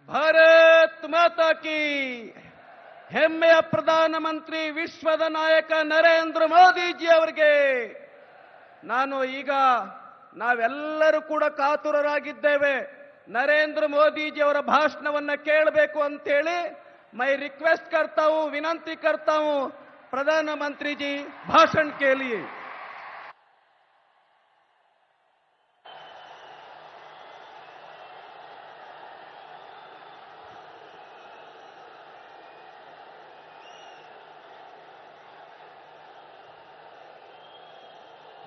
ಭಾರತ್ ಮಾತಾ ಕಿ ಹೆಮ್ಮೆಯ ಪ್ರಧಾನಮಂತ್ರಿ ವಿಶ್ವದ ನಾಯಕ ನರೇಂದ್ರ ಮೋದಿಜಿ ಅವರಿಗೆ ನಾವೆಲ್ಲರೂ ಕೂಡ ಕಾತುರರಾಗಿದ್ದೇವೆ. ನರೇಂದ್ರ ಮೋದಿಜಿ ಅವರ ಭಾಷಣವನ್ನ ಕೇಳಬೇಕು ಅಂತೇಳಿ मैं रिक्वेस्ट करता हूं, विनंती करता हूं, प्रधानमंत्री जी भाषण के लिए.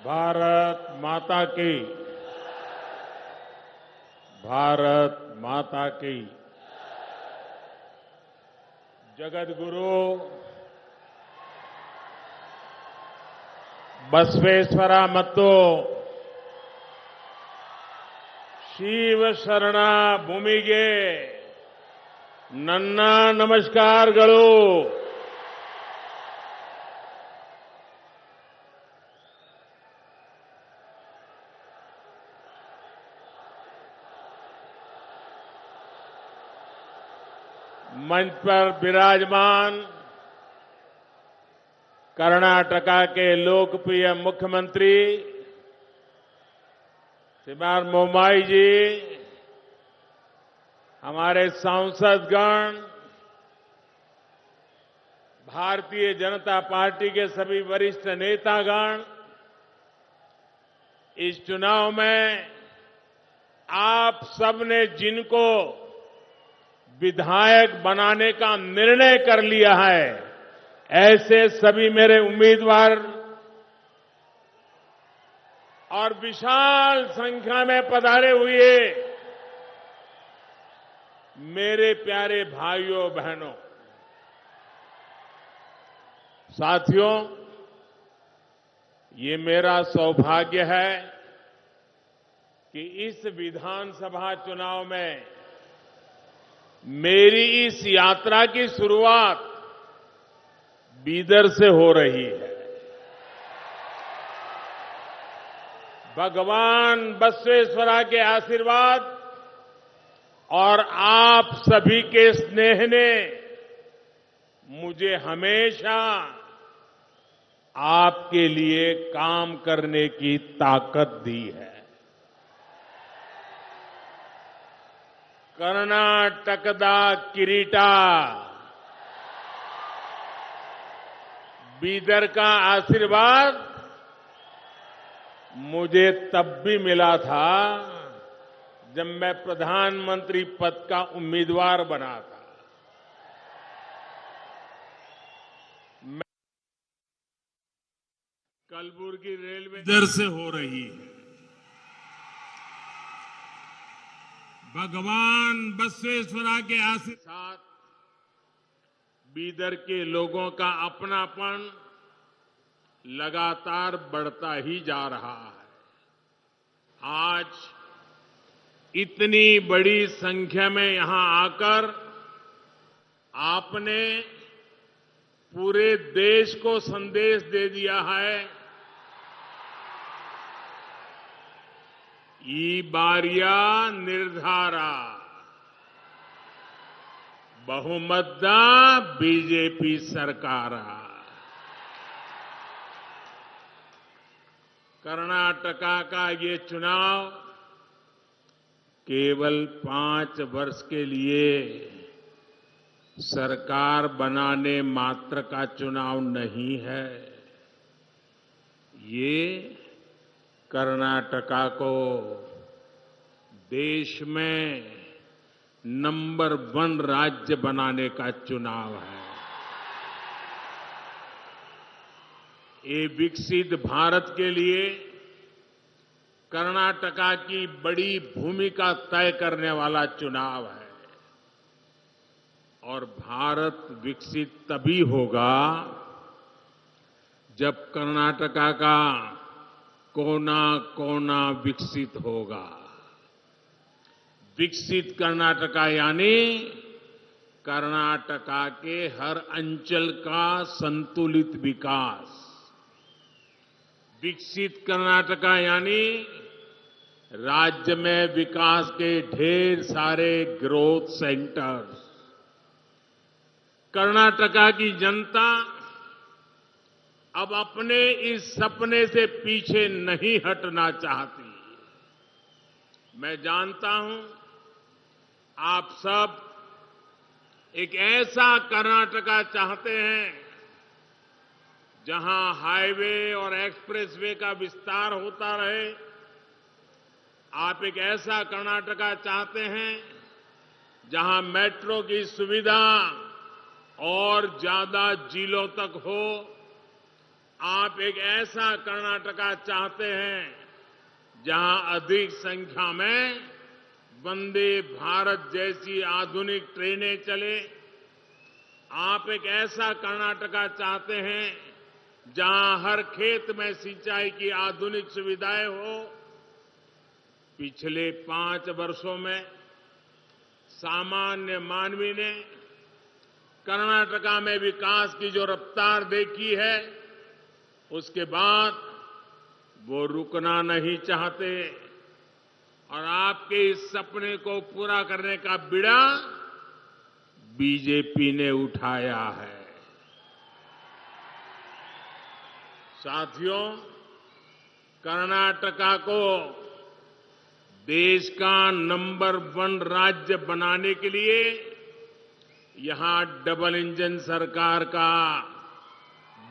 भारत माता की, भारत माता की. जगत गुरु बसवेश्वर ಮತ್ತು ಶಿವ ಶರಣ ಭೂಮಿಗೆ ನನ್ನ ನಮಸ್ಕಾರಗಳು. मंच पर विराजमान कर्नाटका के लोकप्रिय मुख्यमंत्री श्रीमान मोमाई जी, हमारे सांसदगण, भारतीय जनता पार्टी के सभी वरिष्ठ नेतागण, इस चुनाव में आप सबने जिनको विधायक बनाने का निर्णय कर लिया है, ऐसे सभी मेरे उम्मीदवार और विशाल संख्या में पधारे हुए मेरे प्यारे भाइयों बहनों, साथियों, ये मेरा सौभाग्य है कि इस विधानसभा चुनाव में मेरी इस यात्रा की शुरुआत बीदर से हो रही है. भगवान बसवेश्वरा के आशीर्वाद और आप सभी के स्नेह ने मुझे हमेशा आपके लिए काम करने की ताकत दी है. कर्नाटकदा किरीटा, बीदर का आशीर्वाद मुझे तब भी मिला था जब मैं प्रधानमंत्री पद का उम्मीदवार बना था. कलबुर्गी रेलवे बीदर से हो रही है. भगवान बसवेश्वरा के आशीर्वाद साथ बीदर के लोगों का अपनापन लगातार बढ़ता ही जा रहा है. आज इतनी बड़ी संख्या में यहां आकर आपने पूरे देश को संदेश दे दिया है, ಈ ಬಾರಿಯ ನಿರ್ಧಾರ ಬಹುಮತದ बीजेपी सरकार. कर्नाटका का ये चुनाव केवल 5 वर्ष के लिए सरकार बनाने मात्र का चुनाव नहीं है. ये कर्नाटका को देश में नंबर 1 राज्य बनाने का चुनाव है. ये विकसित भारत के लिए कर्नाटका की बड़ी भूमिका तय करने वाला चुनाव है. और भारत विकसित तभी होगा जब कर्नाटका का कोना कोना विकसित होगा. विकसित कर्नाटका यानी कर्नाटका के हर अंचल का संतुलित विकास. विकसित कर्नाटका यानी राज्य में विकास के ढेर सारे ग्रोथ सेंटर्स। कर्नाटका की जनता अब अपने इस सपने से पीछे नहीं हटना चाहती। मैं जानता हूं आप सब एक ऐसा कर्नाटका चाहते हैं जहां हाईवे और एक्सप्रेसवे का विस्तार होता रहे। आप एक ऐसा कर्नाटका चाहते हैं जहां मेट्रो की सुविधा और ज्यादा जिलों तक हो। आप एक ऐसा कर्नाटका चाहते हैं जहां अधिक संख्या में वंदे भारत जैसी आधुनिक ट्रेनें चले। आप एक ऐसा कर्नाटका चाहते हैं जहां हर खेत में सिंचाई की आधुनिक सुविधाएं हो। पिछले 5 वर्षों में सामान्य मानवी ने कर्नाटका में विकास की जो रफ्तार देखी है, उसके बाद वो रुकना नहीं चाहते और आपके इस सपने को पूरा करने का बीड़ा बीजेपी ने उठाया है। साथियों, कर्नाटका को देश का नंबर 1 राज्य बनाने के लिए यहां डबल इंजन सरकार का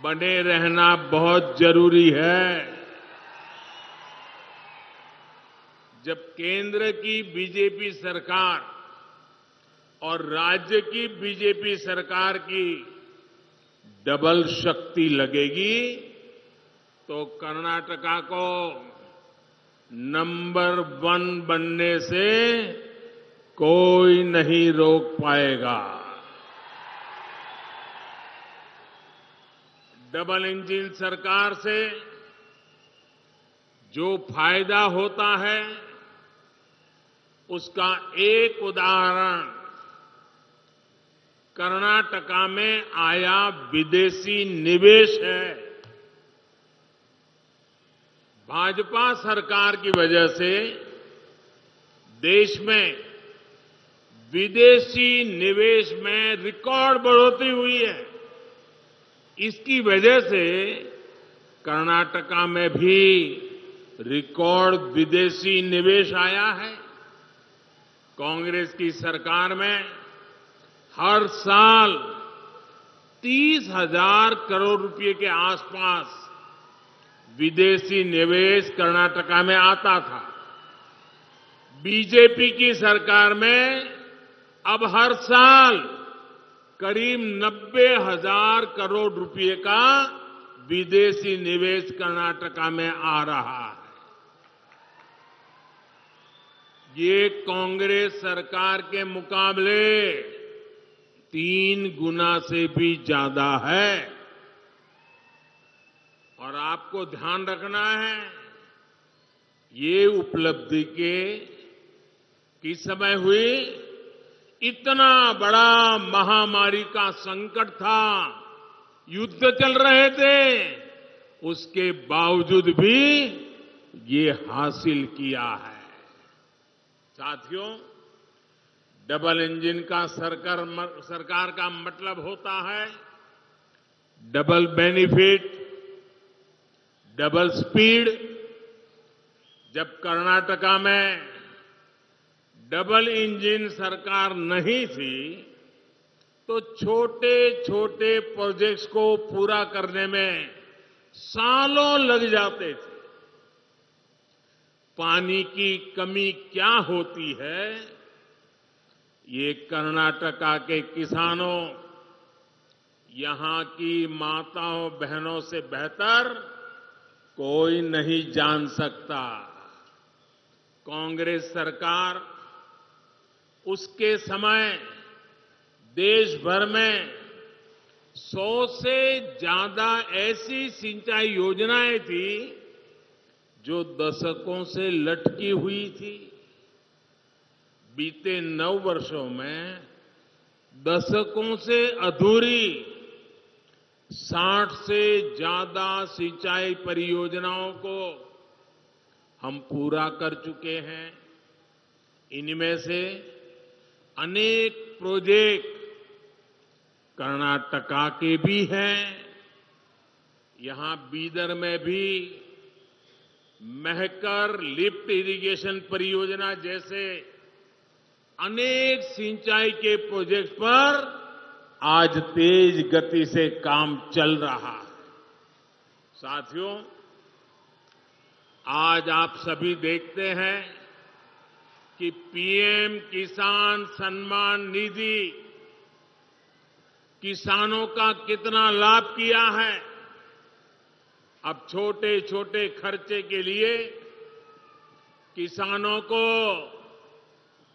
बने रहना बहुत जरूरी है। जब केंद्र की बीजेपी सरकार और राज्य की बीजेपी सरकार की डबल शक्ति लगेगी तो कर्नाटका को नंबर 1 बनने से कोई नहीं रोक पाएगा। डबल इंजन सरकार से जो फायदा होता है उसका एक उदाहरण कर्नाटका में आया विदेशी निवेश है। भाजपा सरकार की वजह से देश में विदेशी निवेश में रिकॉर्ड बढ़ोतरी हुई है। इसकी वजह से कर्नाटका में भी रिकॉर्ड विदेशी निवेश आया है। कांग्रेस की सरकार में हर साल 30,000 करोड़ रुपए के आसपास विदेशी निवेश कर्नाटका में आता था। बीजेपी की सरकार में अब हर साल करीब 90,000 करोड़ रुपए का विदेशी निवेश कर्नाटका में आ रहा है। ये कांग्रेस सरकार के मुकाबले 3 गुना से भी ज्यादा है। और आपको ध्यान रखना है, ये उपलब्धि किस समय हुई? इतना बड़ा महामारी का संकट था, युद्ध चल रहे थे, उसके बावजूद भी ये हासिल किया है। साथियों, डबल इंजन का सरकार का मतलब होता है डबल बेनिफिट, डबल स्पीड। जब कर्नाटका में डबल इंजन सरकार नहीं थी तो छोटे छोटे प्रोजेक्ट्स को पूरा करने में सालों लग जाते थे। पानी की कमी क्या होती है, ये कर्नाटका के किसानों, यहां की माताओं बहनों से बेहतर कोई नहीं जान सकता। कांग्रेस सरकार उसके समय देश भर में 100 से ज्यादा ऐसी सिंचाई योजनाएं थी जो दशकों से लटकी हुई थी। बीते 9 वर्षों में दशकों से अधूरी 60 से ज्यादा सिंचाई परियोजनाओं को हम पूरा कर चुके हैं। इनमें से अनेक प्रोजेक्ट कर्नाटका के भी हैं। यहां बीदर में भी महकर लिफ्ट इरिगेशन परियोजना जैसे अनेक सिंचाई के प्रोजेक्ट पर आज तेज गति से काम चल रहा है। साथियों, आज आप सभी देखते हैं कि पीएम किसान सम्मान निधि किसानों का कितना लाभ किया है। अब छोटे छोटे खर्चे के लिए किसानों को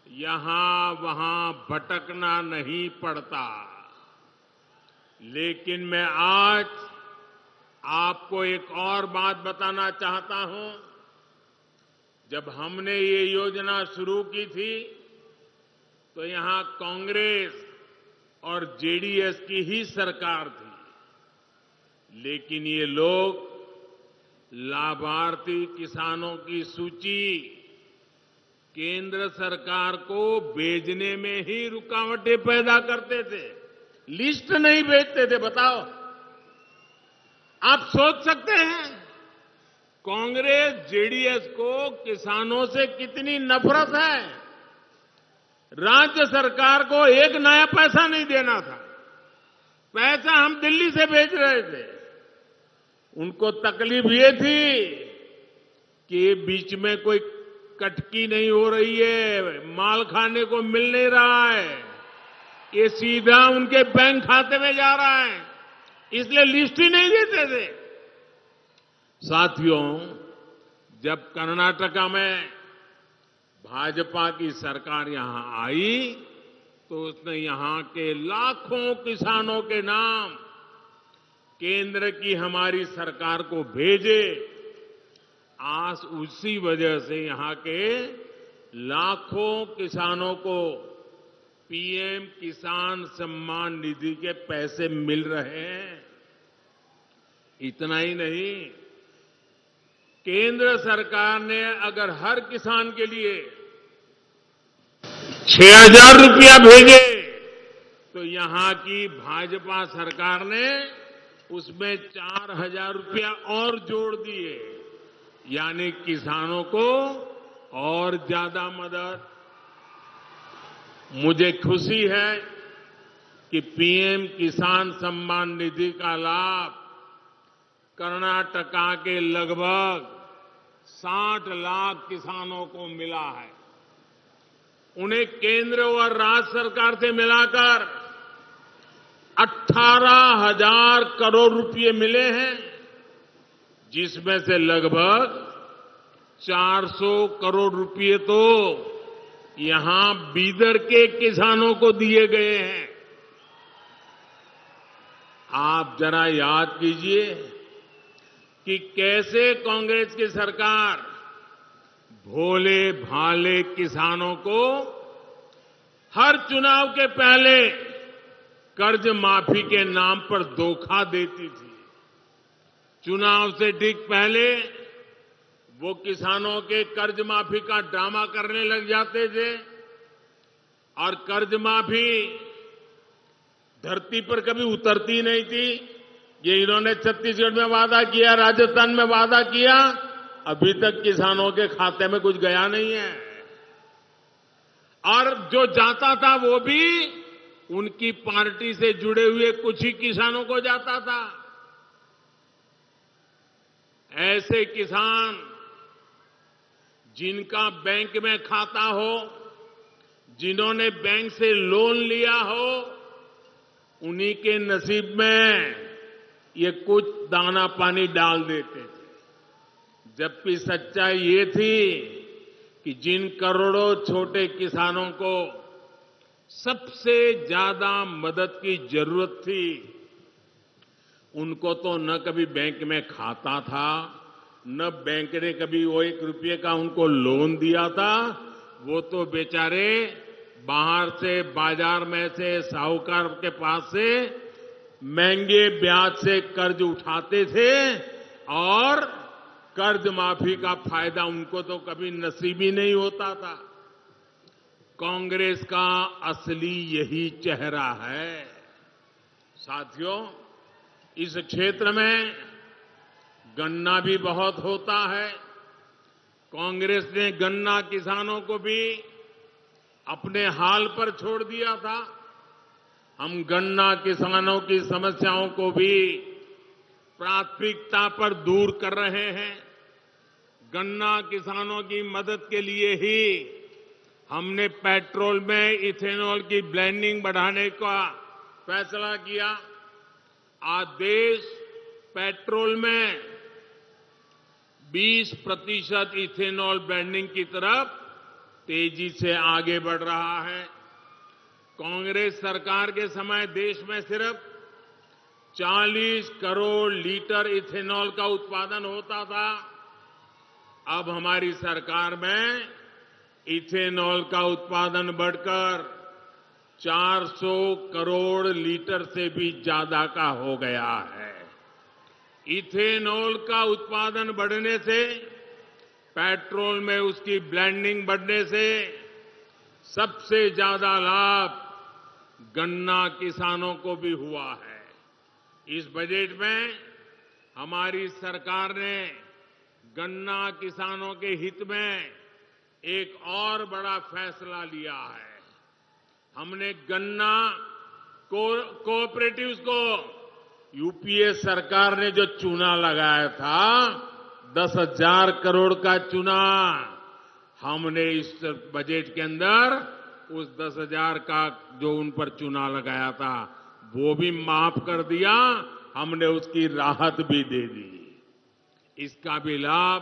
यहां वहां भटकना नहीं पड़ता। लेकिन मैं आज आपको एक और बात बताना चाहता हूं। जब हमने ये योजना शुरू की थी तो यहां कांग्रेस और जेडीएस की ही सरकार थी। लेकिन ये लोग लाभार्थी किसानों की सूची केंद्र सरकार को भेजने में ही रुकावटें पैदा करते थे, लिस्ट नहीं भेजते थे। बताओ, आप सोच सकते हैं कांग्रेस जेडीएस को किसानों से कितनी नफरत है। राज्य सरकार को एक नया पैसा नहीं देना था, पैसा हम दिल्ली से भेज रहे थे। उनको तकलीफ ये थी कि बीच में कोई कटकी नहीं हो रही है, माल खाने को मिल नहीं रहा है, ये सीधा उनके बैंक खाते में जा रहा है, इसलिए लिस्ट ही नहीं देते थे। साथियों, जब कर्नाटका में भाजपा की सरकार यहां आई तो उसने यहां के लाखों किसानों के नाम केंद्र की हमारी सरकार को भेजे। आज उसी वजह से यहां के लाखों किसानों को पीएम किसान सम्मान निधि के पैसे मिल रहे हैं। इतना ही नहीं, केंद्र सरकार ने अगर हर किसान के लिए 6,000 रुपया भेजे तो यहां की भाजपा सरकार ने उसमें 4,000 रुपया और जोड़ दिए, यानी किसानों को और ज्यादा मदद। मुझे खुशी है कि पीएम किसान सम्मान निधि का लाभ कर्नाटका के लगभग 60 लाख किसानों को मिला है। उन्हें केंद्र और राज्य सरकार से मिलाकर 18,000 करोड़ रुपए मिले हैं, जिसमें से लगभग 400 करोड़ रुपए तो यहां बीदर के किसानों को दिए गए हैं। आप जरा याद कीजिए कि कैसे कांग्रेस की सरकार भोले भाले किसानों को हर चुनाव के पहले कर्ज माफी के नाम पर धोखा देती थी। चुनाव से ठीक पहले वो किसानों के कर्ज माफी का ड्रामा करने लग जाते थे और कर्ज माफी धरती पर कभी उतरती नहीं थी। ये इन्होंने छत्तीसगढ़ में वादा किया, राजस्थान में वादा किया, अभी तक किसानों के खाते में कुछ गया नहीं है। और जो जाता था वो भी उनकी पार्टी से जुड़े हुए कुछ ही किसानों को जाता था। ऐसे किसान जिनका बैंक में खाता हो, जिन्होंने बैंक से लोन लिया हो, उन्हीं के नसीब में ये कुछ दाना पानी डाल देते थे। जबकि सच्चाई ये थी कि जिन करोड़ों छोटे किसानों को सबसे ज्यादा मदद की जरूरत थी, उनको तो न कभी बैंक में खाता था, न बैंक ने कभी वो 1 रुपये का उनको लोन दिया था। वो तो बेचारे बाहर से, बाजार में से, साहूकार के पास से महंगे ब्याज से कर्ज उठाते थे और कर्ज माफी का फायदा उनको तो कभी नसीब ही नहीं होता था। कांग्रेस का असली यही चेहरा है। साथियों, इस क्षेत्र में गन्ना भी बहुत होता है। कांग्रेस ने गन्ना किसानों को भी अपने हाल पर छोड़ दिया था। हम गन्ना किसानों की समस्याओं को भी प्राथमिकता पर दूर कर रहे हैं। गन्ना किसानों की मदद के लिए ही हमने पेट्रोल में इथेनॉल की ब्लेंडिंग बढ़ाने का फैसला किया। आज देश पेट्रोल में 20% इथेनॉल ब्लेंडिंग की तरफ तेजी से आगे बढ़ रहा है। कांग्रेस सरकार के समय देश में सिर्फ 40 करोड़ लीटर इथेनॉल का उत्पादन होता था। अब हमारी सरकार में इथेनॉल का उत्पादन बढ़कर 400 करोड़ लीटर से भी ज्यादा का हो गया है। इथेनॉल का उत्पादन बढ़ने से, पेट्रोल में उसकी ब्लेंडिंग बढ़ने से सबसे ज्यादा लाभ गन्ना किसानों को भी हुआ है। इस बजट में हमारी सरकार ने गन्ना किसानों के हित में एक और बड़ा फैसला लिया है। हमने गन्ना कोऑपरेटिव्स को यूपीए सरकार ने जो चूना लगाया था 10,000 करोड़ का चूना, हमने इस बजट के अंदर उस 10,000 का जो उन पर चूना लगाया था वो भी माफ कर दिया। हमने उसकी राहत भी दे दी। इसका भी लाभ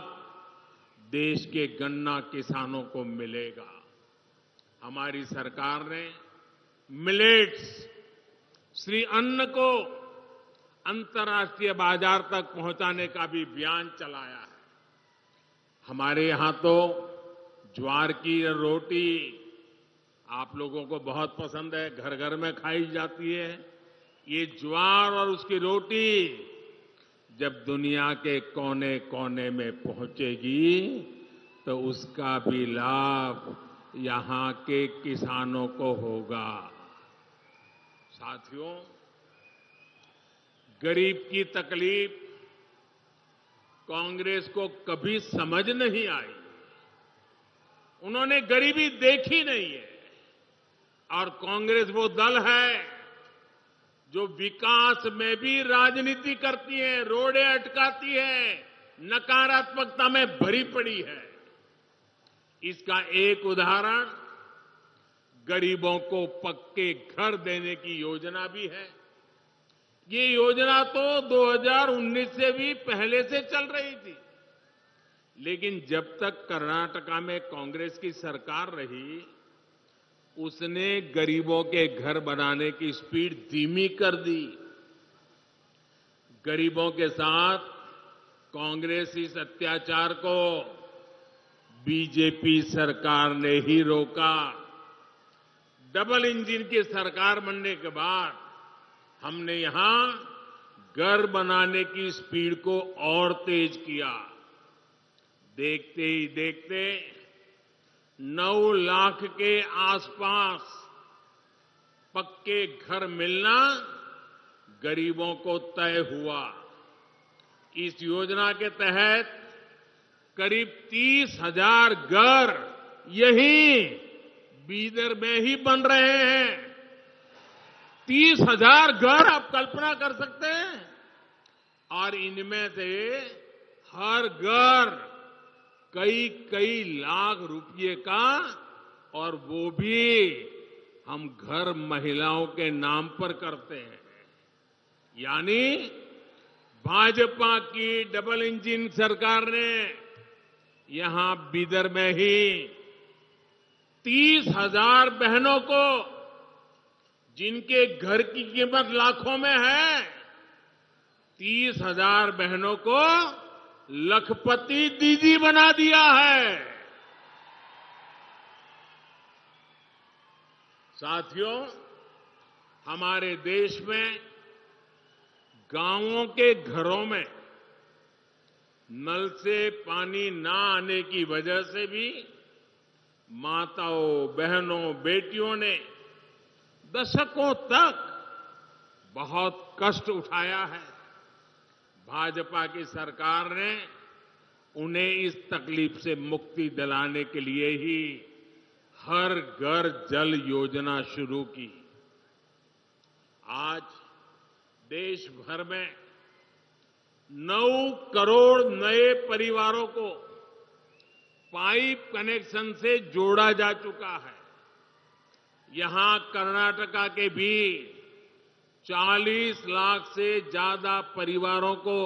देश के गन्ना किसानों को मिलेगा। हमारी सरकार ने मिलेट्स, श्री अन्न को अंतर्राष्ट्रीय बाजार तक पहुंचाने का भी अभियान चलाया है। हमारे यहां तो ज्वार की रोटी आप लोगों को बहुत पसंद है, घर घर में खाई जाती है। ये ज्वार और उसकी रोटी जब दुनिया के कोने कोने में पहुंचेगी तो उसका भी लाभ यहां के किसानों को होगा। साथियों, गरीब की तकलीफ कांग्रेस को कभी समझ नहीं आई। उन्होंने गरीबी देखी नहीं है। और कांग्रेस वो दल है जो विकास में भी राजनीति करती है, रोड़े अटकाती है, नकारात्मकता में भरी पड़ी है। इसका एक उदाहरण गरीबों को पक्के घर देने की योजना भी है। ये योजना तो 2019 से भी पहले से चल रही थी, लेकिन जब तक कर्नाटका में कांग्रेस की सरकार रही उसने गरीबों के घर बनाने की स्पीड धीमी कर दी। गरीबों के साथ कांग्रेस इस अत्याचार को बीजेपी सरकार ने ही रोका। डबल इंजन की सरकार बनने के बाद हमने यहां घर बनाने की स्पीड को और तेज किया। देखते ही देखते 9 लाख के आसपास पक्के घर मिलना गरीबों को तय हुआ। इस योजना के तहत करीब 30,000 घर यहीं बीदर में ही बन रहे हैं। 30,000 घर आप कल्पना कर सकते हैं। और इनमें से हर घर कई कई लाख रुपए का, और वो भी हम घर महिलाओं के नाम पर करते हैं। यानी भाजपा की डबल इंजन सरकार ने यहां बीदर में ही 30,000 बहनों को, जिनके घर की कीमत लाखों में है, 30,000 बहनों को लखपति दीदी बना दिया है। साथियों, हमारे देश में गांवों के घरों में नल से पानी ना आने की वजह से भी माताओं, बहनों, बेटियों ने दशकों तक बहुत कष्ट उठाया है। भाजपा की सरकार ने उन्हें इस तकलीफ से मुक्ति दिलाने के लिए ही हर घर जल योजना शुरू की। आज देश भर में 9 करोड़ नए परिवारों को पाइप कनेक्शन से जोड़ा जा चुका है। यहां कर्नाटका के भी 40 लाख से ज्यादा परिवारों को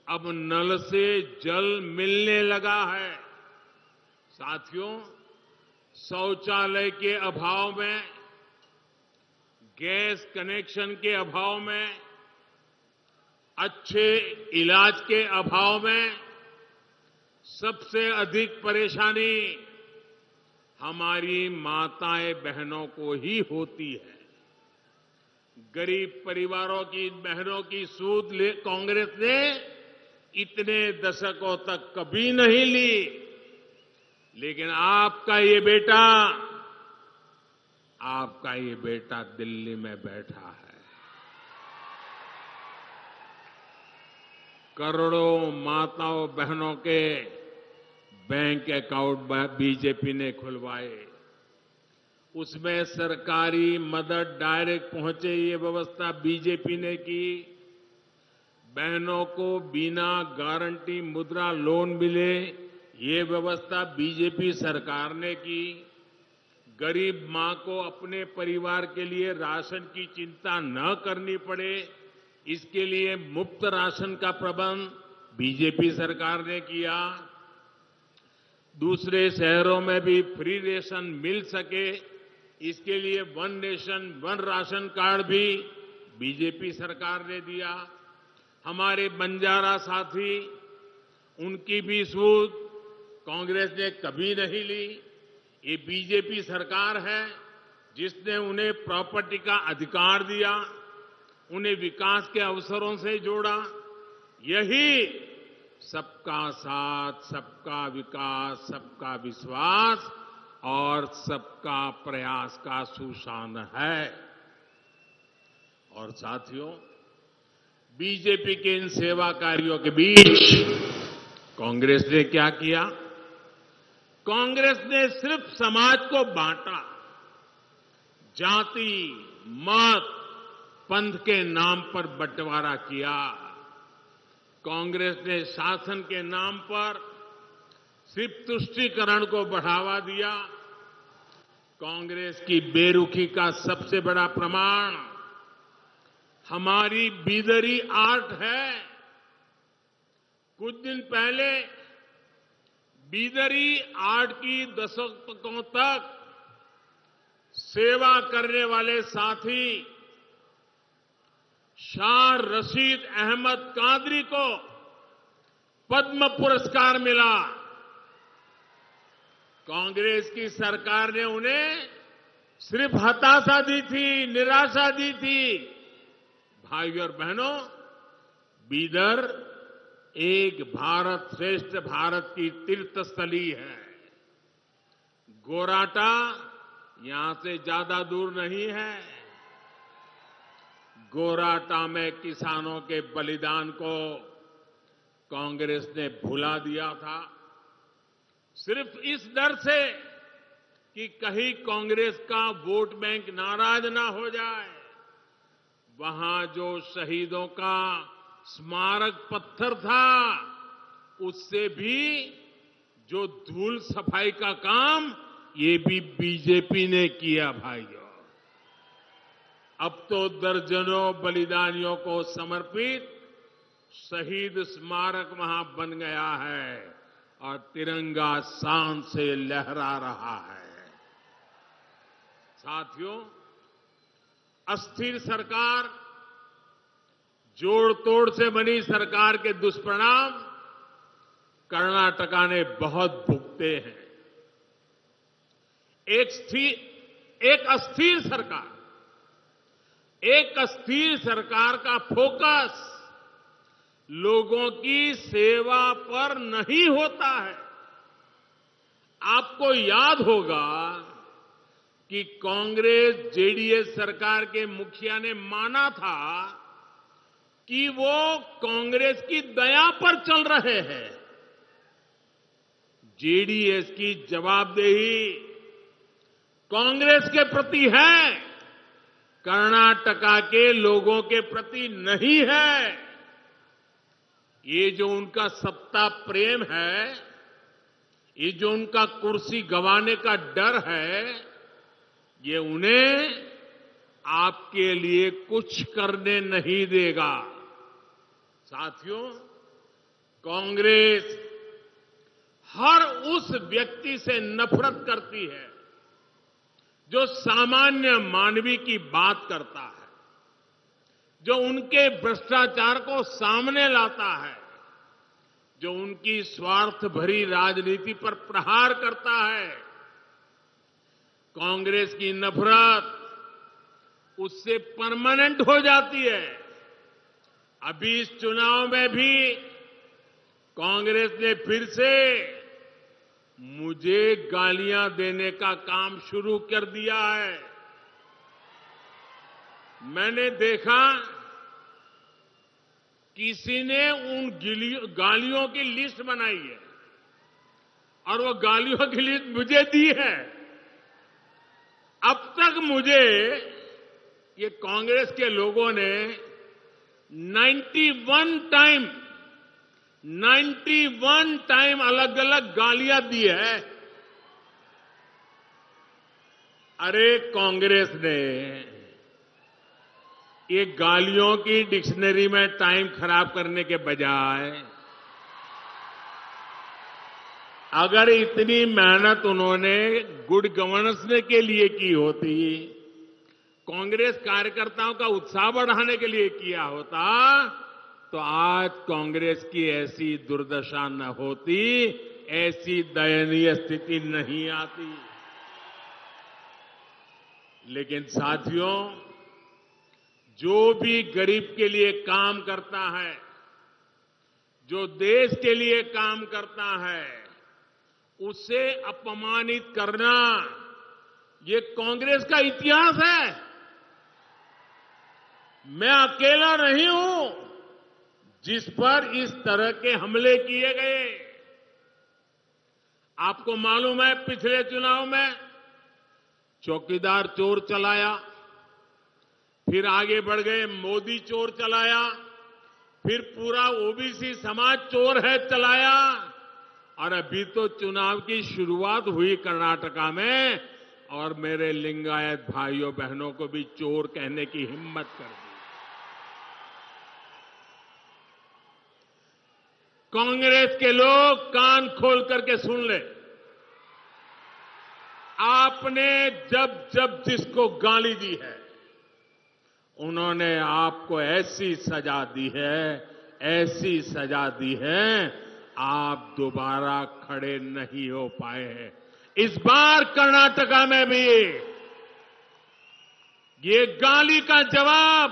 अब नल से जल मिलने लगा है। साथियों, शौचालय के अभाव में, गैस कनेक्शन के अभाव में, अच्छे इलाज के अभाव में सबसे अधिक परेशानी हमारी माताएं बहनों को ही होती है। गरीब परिवारों की बहनों की सूद कांग्रेस ने इतने दशकों तक कभी नहीं ली, लेकिन आपका ये बेटा दिल्ली में बैठा है। करोड़ों माताओं बहनों के बैंक अकाउंट बीजेपी ने खुलवाए, उसमें सरकारी मदद डायरेक्ट पहुंचे ये व्यवस्था बीजेपी ने की। बहनों को बिना गारंटी मुद्रा लोन मिले ये व्यवस्था बीजेपी सरकार ने की। गरीब मां को अपने परिवार के लिए राशन की चिंता न करनी पड़े, इसके लिए मुफ्त राशन का प्रबंध बीजेपी सरकार ने किया। दूसरे शहरों में भी फ्री रेशन मिल सके, इसके लिए one nation one ration card भी बीजेपी सरकार ने दिया। हमारे बंजारा साथी, उनकी भी सूद कांग्रेस ने कभी नहीं ली। ये बीजेपी सरकार है जिसने उन्हें प्रॉपर्टी का अधिकार दिया, उन्हें विकास के अवसरों से जोड़ा। यही सबका साथ, सबका विकास, सबका विश्वास और सबका प्रयास का सुशान है। और साथियों, बीजेपी के इन सेवा कार्यों के बीच कांग्रेस ने क्या किया? कांग्रेस ने सिर्फ समाज को बांटा, जाति, मत, पंथ के नाम पर बंटवारा किया। कांग्रेस ने शासन के नाम पर सिर्फ तुष्टीकरण को बढ़ावा दिया। कांग्रेस की बेरुखी का सबसे बड़ा प्रमाण हमारी बीदरी आर्ट है। कुछ दिन पहले बीदरी आर्ट की दशकों तक सेवा करने वाले साथी शाह रशीद अहमद कादरी को पद्म पुरस्कार मिला। कांग्रेस की सरकार ने उन्हें सिर्फ हताशा दी थी, निराशा दी थी। भाइयों और बहनों, बीदर एक भारत श्रेष्ठ भारत की तीर्थस्थली है। गोराटा यहां से ज्यादा दूर नहीं है। गोराटा में किसानों के बलिदान को कांग्रेस ने भुला दिया था, सिर्फ इस डर से कि कहीं कांग्रेस का वोट बैंक नाराज ना हो जाए। वहां जो शहीदों का स्मारक पत्थर था, उससे भी जो धूल सफाई का काम, ये भी बीजेपी ने किया। भाइयों, अब तो दर्जनों बलिदानियों को समर्पित शहीद स्मारक वहां बन गया है और तिरंगा शान से लहरा रहा है। साथियों, अस्थिर सरकार, जोड़ तोड़ से बनी सरकार के दुष्परिणाम कर्नाटका ने बहुत भुगते हैं। एक अस्थिर सरकार का फोकस लोगों की सेवा पर नहीं होता है। आपको याद होगा कि कांग्रेस जेडीएस सरकार के मुखिया ने माना था कि वो कांग्रेस की दया पर चल रहे हैं। जेडीएस की जवाबदेही कांग्रेस के प्रति है, कर्नाटका के लोगों के प्रति नहीं है। ये जो उनका सत्ता प्रेम है, ये जो उनका कुर्सी गंवाने का डर है, ये उन्हें आपके लिए कुछ करने नहीं देगा। साथियों, कांग्रेस हर उस व्यक्ति से नफरत करती है जो सामान्य मानवी की बात करता है, जो उनके भ्रष्टाचार को सामने लाता है, जो उनकी स्वार्थ भरी राजनीति पर प्रहार करता है। कांग्रेस की नफरत उससे परमानेंट हो जाती है। अभी इस चुनाव में भी कांग्रेस ने फिर से मुझे गालियां देने का काम शुरू कर दिया है। मैंने देखा किसी ने उन गालियों की लिस्ट बनाई है और वो गालियों की लिस्ट मुझे दी है। अब तक मुझे ये कांग्रेस के लोगों ने 91 टाइम अलग अलग गालियां दी है। अरे कांग्रेस ने ये गालियों की डिक्शनरी में टाइम खराब करने के बजाय अगर इतनी मेहनत उन्होंने गुड गवर्नेंस के लिए की होती, कांग्रेस कार्यकर्ताओं का उत्साह बढ़ाने के लिए किया होता, तो आज कांग्रेस की ऐसी दुर्दशा न होती, ऐसी दयनीय स्थिति नहीं आती। लेकिन साथियों, जो भी गरीब के लिए काम करता है, जो देश के लिए काम करता है, उसे अपमानित करना ये कांग्रेस का इतिहास है। मैं अकेला नहीं हूं जिस पर इस तरह के हमले किए गए। आपको मालूम है, पिछले चुनाव में चौकीदार चोर चलाया, फिर आगे बढ़ गए मोदी चोर चलाया, फिर पूरा ओबीसी समाज चोर है चलाया, और अभी तो चुनाव की शुरुआत हुई कर्नाटका में, और मेरे लिंगायत भाइयों बहनों को भी चोर कहने की हिम्मत कर दी। कांग्रेस के लोग कान खोल करके सुन ले, आपने जब जब जिसको गाली दी है, उन्होंने आपको ऐसी सजा दी है, ऐसी सजा दी है, आप दोबारा खड़े नहीं हो पाए हैं। इस बार कर्नाटका में भी ये गाली का जवाब,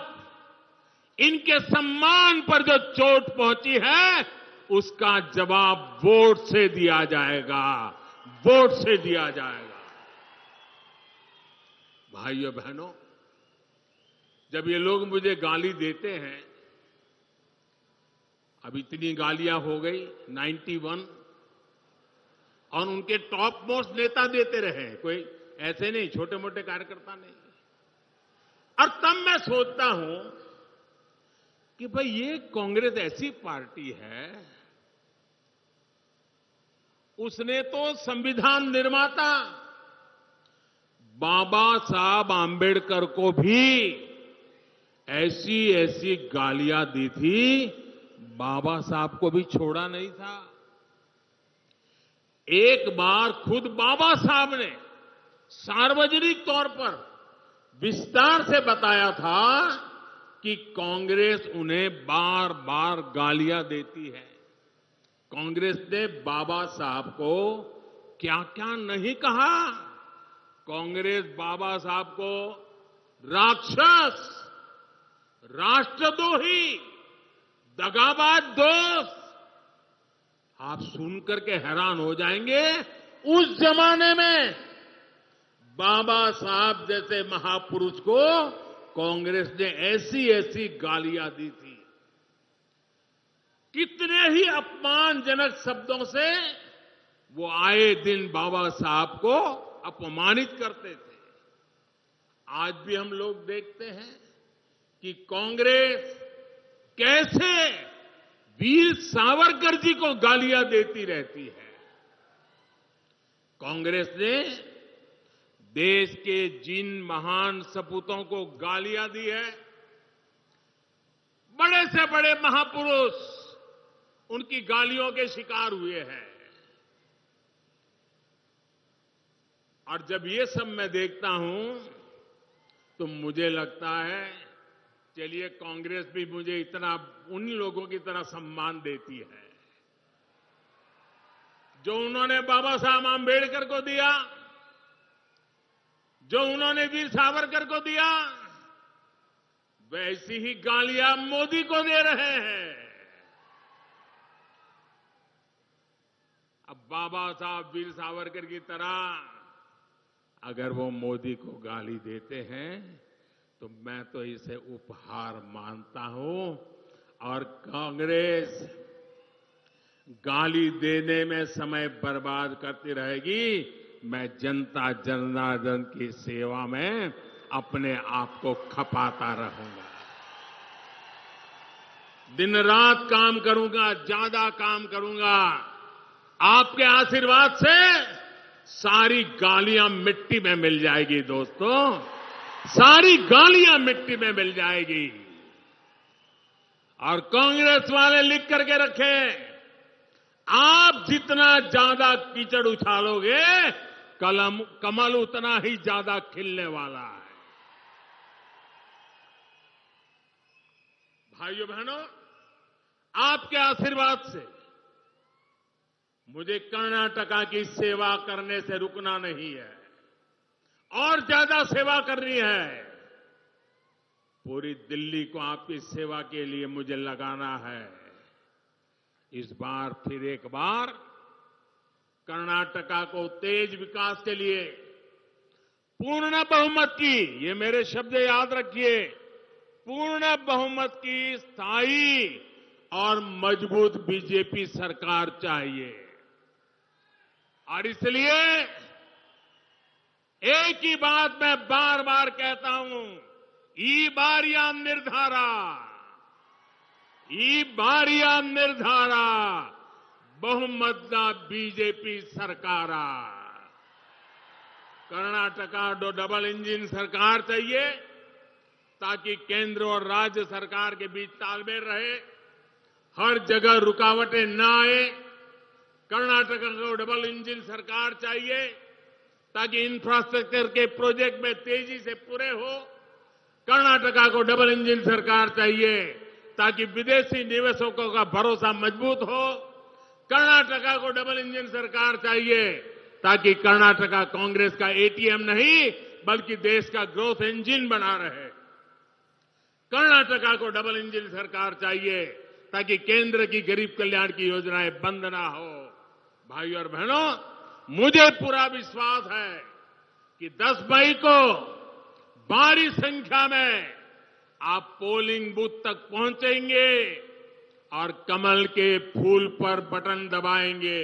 इनके सम्मान पर जो चोट पहुंची है, उसका जवाब वोट से दिया जाएगा, वोट से दिया जाएगा। भाइयों बहनों, जब ये लोग मुझे गाली देते हैं, अब इतनी गालियां हो गई 91, और उनके टॉप मोस्ट नेता देते रहे, कोई ऐसे नहीं, छोटे मोटे कार्यकर्ता नहीं। और तब मैं सोचता हूं कि भाई ये कांग्रेस ऐसी पार्टी है, उसने तो संविधान निर्माता बाबा साहब आंबेडकर को भी ऐसी ऐसी गालियां दी थी, बाबा साहब को भी छोड़ा नहीं था। एक बार खुद बाबा साहब ने सार्वजनिक तौर पर विस्तार से बताया था कि कांग्रेस उन्हें बार बार गालियां देती है। कांग्रेस ने बाबा साहब को क्या क्या नहीं कहा। कांग्रेस बाबा साहब को राक्षस, राष्ट्रद्रोही, दगाबाज दोस्त, आप सुनकर के हैरान हो जाएंगे। उस जमाने में बाबा साहब जैसे महापुरुष को कांग्रेस ने ऐसी ऐसी गालियां दी थी, कितने ही अपमानजनक शब्दों से वो आए दिन बाबा साहब को अपमानित करते थे। आज भी हम लोग देखते हैं कि कांग्रेस कैसे वीर सावरकर जी को गालियां देती रहती है। कांग्रेस ने देश के जिन महान सपूतों को गालियां दी है, बड़े से बड़े महापुरुष उनकी गालियों के शिकार हुए हैं। और जब ये सब मैं देखता हूं तो मुझे लगता है, चलिए कांग्रेस भी मुझे इतना उन लोगों की तरह सम्मान देती है जो उन्होंने बाबा साहब आंबेडकर को दिया, जो उन्होंने वीर सावरकर को दिया, वैसी ही गालियां मोदी को दे रहे हैं। अब बाबा साहब वीर सावरकर की तरह अगर वो मोदी को गाली देते हैं तो मैं तो इसे उपहार मानता हूं। और कांग्रेस गाली देने में समय बर्बाद करती रहेगी, मैं जनता जनार्दन की सेवा में अपने आप को खपाता रहूंगा। दिन रात काम करूंगा, ज्यादा काम करूंगा। आपके आशीर्वाद से सारी गालियां मिट्टी में मिल जाएगी दोस्तों, सारी गालियां मिट्टी में मिल जाएगी। और कांग्रेस वाले लिख करके रखें, आप जितना ज्यादा कीचड़ उछालोगे कमल उतना ही ज्यादा खिलने वाला है। भाइयों बहनों, आपके आशीर्वाद से मुझे कर्नाटका की सेवा करने से रुकना नहीं है, और ज्यादा सेवा करनी है। पूरी दिल्ली को आपकी सेवा के लिए मुझे लगाना है। इस बार फिर एक बार कर्नाटका को तेज विकास के लिए पूर्ण बहुमत की, ये मेरे शब्द याद रखिए, पूर्ण बहुमत की स्थायी और मजबूत बीजेपी सरकार चाहिए। और इसलिए एक ही बात मैं बार बार कहता हूं, ई बारिया निर्धारा, ई बारिया निर्धारा बहुमत बीजेपी सरकारा। कर्नाटका डबल इंजन सरकार चाहिए ताकि केंद्र और राज्य सरकार के बीच तालमेल रहे, हर जगह रुकावटें न आए। कर्नाटका को डबल इंजन सरकार चाहिए ताकि इंफ्रास्ट्रक्चर के प्रोजेक्ट में तेजी से पूरे हो। कर्नाटका को डबल इंजन सरकार चाहिए ताकि विदेशी निवेशकों का भरोसा मजबूत हो। कर्नाटका को डबल इंजन सरकार चाहिए ताकि कर्नाटका कांग्रेस का एटीएम नहीं बल्कि देश का ग्रोथ इंजन बना रहे। कर्नाटका को डबल इंजन सरकार चाहिए ताकि केंद्र की गरीब कल्याण की योजनाएं बंद ना हो। भाइयों और बहनों, मुझे पूरा विश्वास है कि 10 मई को भारी संख्या में आप पोलिंग बूथ तक पहुंचेंगे और कमल के फूल पर बटन दबाएंगे।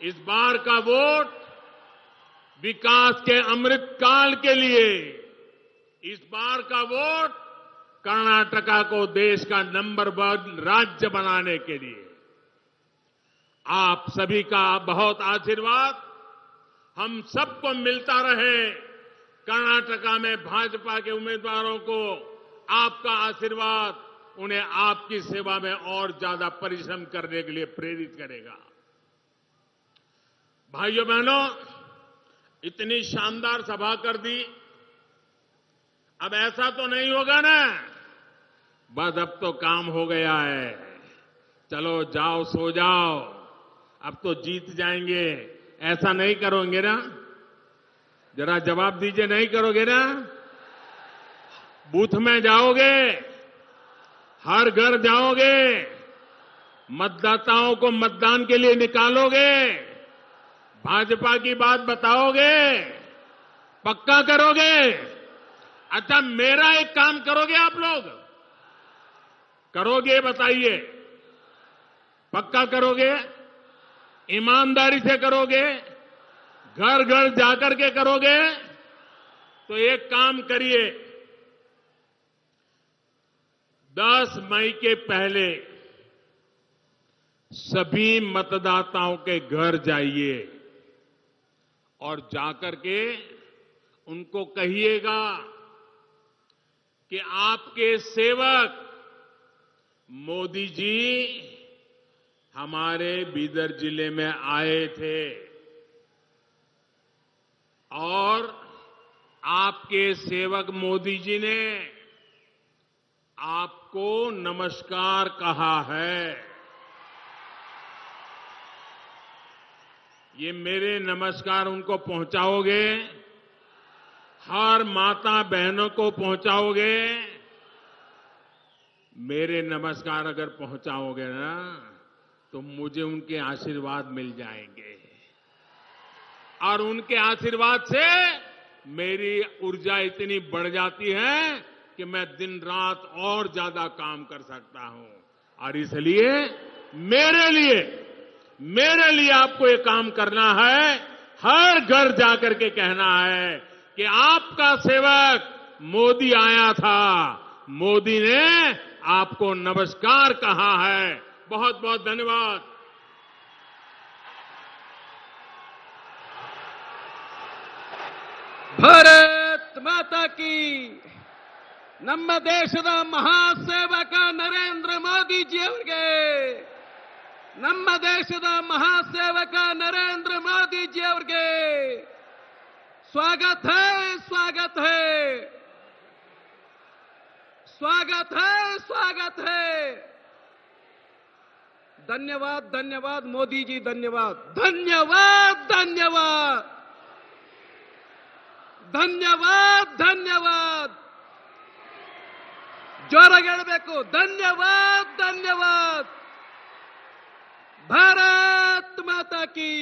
इस बार का वोट विकास के अमृत काल के लिए, इस बार का वोट कर्नाटका को देश का नंबर 1 राज्य बनाने के लिए। आप सभी का बहुत आशीर्वाद हम सबको मिलता रहे। कर्नाटका में भाजपा के उम्मीदवारों को आपका आशीर्वाद उन्हें आपकी सेवा में और ज्यादा परिश्रम करने के लिए प्रेरित करेगा। भाइयों बहनों, इतनी शानदार सभा कर दी, अब ऐसा तो नहीं होगा ना बस अब तो काम हो गया है, चलो जाओ सो जाओ, अब तो जीत जाएंगे, ऐसा नहीं करोगे ना? जरा जवाब दीजिए, नहीं करोगे ना? बूथ में जाओगे, हर घर जाओगे, मतदाताओं को मतदान के लिए निकालोगे, भाजपा की बात बताओगे, पक्का करोगे? अच्छा, मेरा एक काम करोगे आप लोग? करोगे बताइए, पक्का करोगे? ईमानदारी से करोगे? घर घर जाकर के करोगे? तो एक काम करिए, 10 मई के पहले सभी मतदाताओं के घर जाइए और जाकर के उनको कहिएगा कि आपके सेवक मोदी जी हमारे बीदर जिले में आए थे और आपके सेवक मोदी जी ने आपको नमस्कार कहा है। ये मेरे नमस्कार उनको पहुंचाओगे? हर माता बहनों को पहुंचाओगे? मेरे नमस्कार अगर पहुंचाओगे ना, तो मुझे उनके आशीर्वाद मिल जाएंगे और उनके आशीर्वाद से मेरी ऊर्जा इतनी बढ़ जाती है कि मैं दिन रात और ज्यादा काम कर सकता हूं। और इसलिए मेरे लिए आपको ये काम करना है, हर घर जाकर के कहना है कि आपका सेवक मोदी आया था, मोदी ने आपको नमस्कार कहा है। बहुत बहुत धन्यवाद। ಭಾರತ್ ಮಾತಾ ಕಿ ನಮ್ಮ ದೇಶದ ಮಹಾಸೇವಕ ನರೇಂದ್ರ ಮೋದಿಜಿ ಅವರಿಗೆ ನಮ್ಮ ದೇಶದ ಮಹಾಸೇವಕ ನರೇಂದ್ರ ಮೋದಿಜಿ ಅವರಿಗೆ स्वागत है स्वागत है स्वागत है स्वागत है। धन्यवाद धन्यवाद मोदी जी, धन्यवाद धन्यवाद धन्यवाद धन्यवाद धन्यवाद। जोराಗಿ ಹೇಳಬೇಕು, धन्यवाद धन्यवाद। भारत माता की